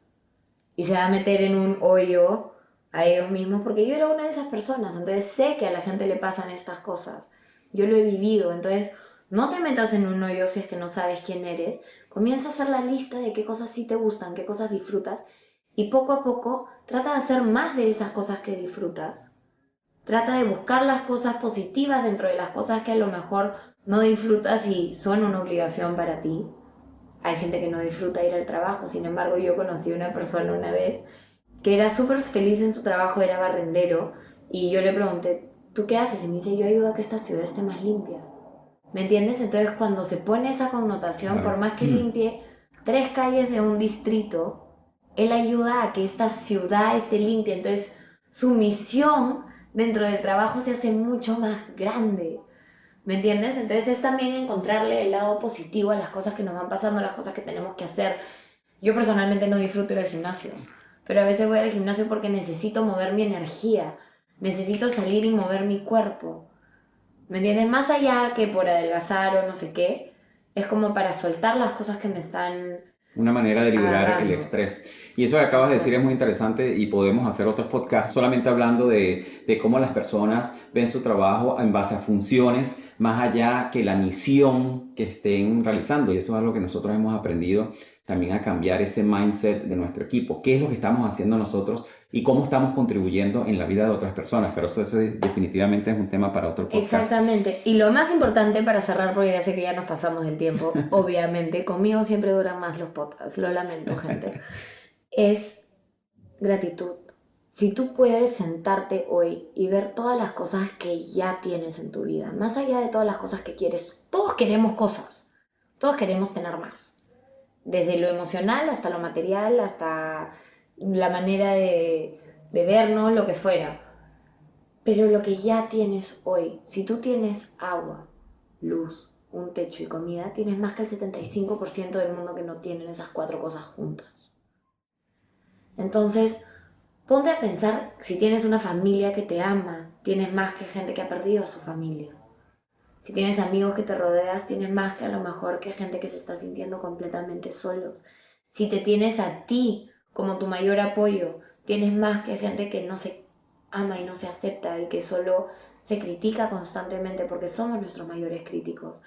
Y se va a meter en un hoyo a ellos mismos, porque yo era una de esas personas, entonces sé que a la gente le pasan estas cosas. Yo lo he vivido, entonces no te metas en un hoyo si es que no sabes quién eres. Comienza a hacer la lista de qué cosas sí te gustan, qué cosas disfrutas, y poco a poco trata de hacer más de esas cosas que disfrutas. Trata de buscar las cosas positivas dentro de las cosas que a lo mejor no disfrutas y son una obligación para ti. Hay gente que no disfruta ir al trabajo, sin embargo yo conocí a una persona una vez que era súper feliz en su trabajo, era barrendero, y yo le pregunté, ¿tú qué haces? Y me dice, yo ayudo a que esta ciudad esté más limpia. ¿Me entiendes? Entonces cuando se pone esa connotación, por Claro. más que limpie 3 calles de un distrito, él ayuda a que esta ciudad esté limpia. Entonces su misión dentro del trabajo se hace mucho más grande. ¿Me entiendes? Entonces es también encontrarle el lado positivo a las cosas que nos van pasando, a las cosas que tenemos que hacer. Yo personalmente no disfruto ir al gimnasio, pero a veces voy al gimnasio porque necesito mover mi energía, necesito salir y mover mi cuerpo. ¿Me entiendes? Más allá que por adelgazar o no sé qué, es como para soltar las cosas que me están Una manera de liberar el agarrando. estrés. Y eso que acabas de decir es Exacto. muy interesante y podemos hacer otros podcasts solamente hablando de cómo las personas ven su trabajo en base a funciones, más allá que la misión que estén realizando. Y eso es algo que nosotros hemos aprendido también a cambiar ese mindset de nuestro equipo. ¿Qué es lo que estamos haciendo nosotros y cómo estamos contribuyendo en la vida de otras personas? Pero eso definitivamente es un tema para otro podcast. Exactamente. Y lo más importante para cerrar, porque ya sé que ya nos pasamos del tiempo, obviamente, conmigo siempre duran más los podcasts, lo lamento, gente, es gratitud. Si tú puedes sentarte hoy y ver todas las cosas que ya tienes en tu vida, más allá de todas las cosas que quieres, todos queremos cosas, todos queremos tener más, desde lo emocional hasta lo material, hasta la manera de vernos, lo que fuera. Pero lo que ya tienes hoy, si tú tienes agua, luz, un techo y comida, tienes más que el 75% del mundo que no tienen esas 4 cosas juntas. Entonces, ponte a pensar si tienes una familia que te ama, tienes más que gente que ha perdido a su familia. Si tienes amigos que te rodeas, tienes más que a lo mejor que gente que se está sintiendo completamente solos. Si te tienes a ti como tu mayor apoyo, tienes más que gente que no se ama y no se acepta y que solo se critica constantemente porque somos nuestros mayores críticos.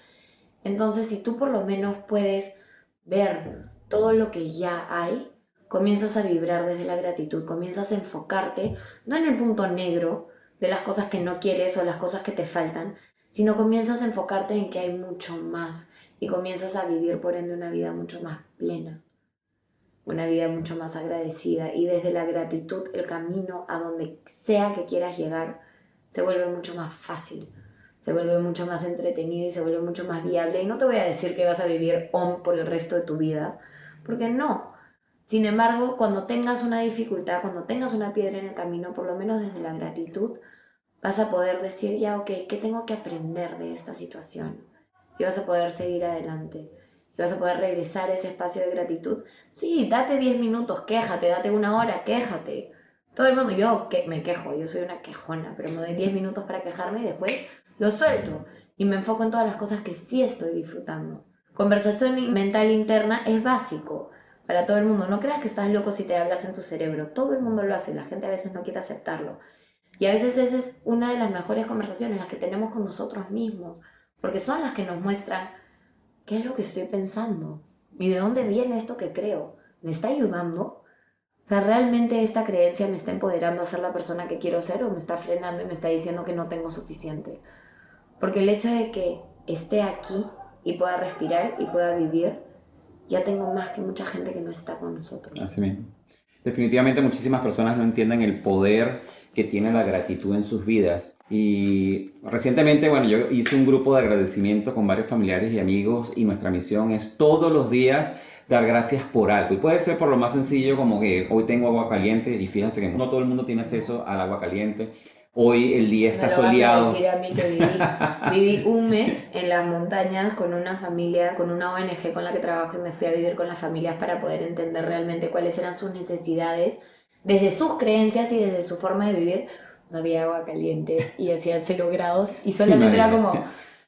Entonces, si tú por lo menos puedes ver todo lo que ya hay, comienzas a vibrar desde la gratitud, comienzas a enfocarte no en el punto negro de las cosas que no quieres o las cosas que te faltan, sino comienzas a enfocarte en que hay mucho más y comienzas a vivir por ende una vida mucho más plena, una vida mucho más agradecida, y desde la gratitud el camino a donde sea que quieras llegar se vuelve mucho más fácil, se vuelve mucho más entretenido y se vuelve mucho más viable. Y no te voy a decir que vas a vivir on por el resto de tu vida, porque no. Sin embargo, cuando tengas una dificultad, cuando tengas una piedra en el camino, por lo menos desde la gratitud, vas a poder decir, ya, ok, ¿qué tengo que aprender de esta situación? Y vas a poder seguir adelante. Y vas a poder regresar a ese espacio de gratitud. Sí, date 10 minutos, quéjate, date 1 hora, quéjate. Todo el mundo, yo que me quejo, yo soy una quejona, pero me doy 10 minutos para quejarme y después lo suelto. Y me enfoco en todas las cosas que sí estoy disfrutando. Conversación mental interna es básico para todo el mundo. No creas que estás loco si te hablas en tu cerebro. Todo el mundo lo hace, la gente a veces no quiere aceptarlo. Y a veces esa es una de las mejores conversaciones, las que tenemos con nosotros mismos, porque son las que nos muestran qué es lo que estoy pensando y de dónde viene esto que creo. ¿Me está ayudando? O sea, ¿realmente esta creencia me está empoderando a ser la persona que quiero ser o me está frenando y me está diciendo que no tengo suficiente? Porque el hecho de que esté aquí y pueda respirar y pueda vivir, ya tengo más que mucha gente que no está con nosotros. Así mismo. Definitivamente muchísimas personas no entienden el poder que tiene la gratitud en sus vidas. Y recientemente, bueno, yo hice un grupo de agradecimiento con varios familiares y amigos y nuestra misión es todos los días dar gracias por algo. Y puede ser por lo más sencillo como que hoy tengo agua caliente y fíjate que no todo el mundo tiene acceso al agua caliente. Hoy el día está soleado. Me lo vas a decir a mí que viví un mes en las montañas con una familia, con una ONG con la que trabajo y me fui a vivir con las familias para poder entender realmente cuáles eran sus necesidades desde sus creencias y desde su forma de vivir. No había agua caliente y hacía 0 grados y solamente era como,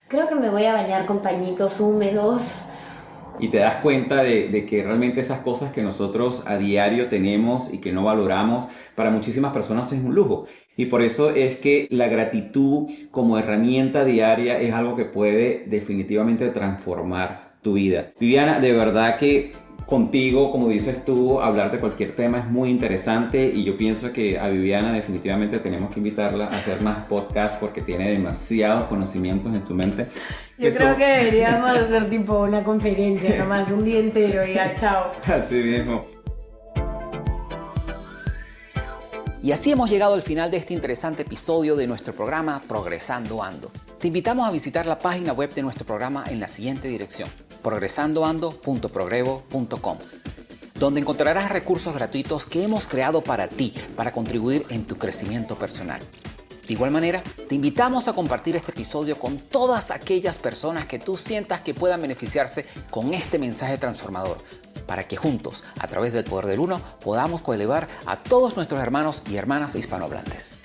creo que me voy a bañar con pañitos húmedos. Y te das cuenta de que realmente esas cosas que nosotros a diario tenemos y que no valoramos, para muchísimas personas es un lujo. Y por eso es que la gratitud como herramienta diaria es algo que puede definitivamente transformar tu vida. Viviana, de verdad que contigo, como dices tú, hablar de cualquier tema es muy interesante y yo pienso que a Viviana definitivamente tenemos que invitarla a hacer más podcasts porque tiene demasiados conocimientos en su mente. Yo creo que deberíamos hacer tipo una conferencia nomás, un día entero y ya, chao. Así mismo. Y así hemos llegado al final de este interesante episodio de nuestro programa Progresando Ando. Te invitamos a visitar la página web de nuestro programa en la siguiente dirección: progresandoando.progrevo.com, donde encontrarás recursos gratuitos que hemos creado para ti, para contribuir en tu crecimiento personal. De igual manera, te invitamos a compartir este episodio con todas aquellas personas que tú sientas que puedan beneficiarse con este mensaje transformador, para que juntos, a través del poder del uno, podamos coelevar a todos nuestros hermanos y hermanas hispanohablantes.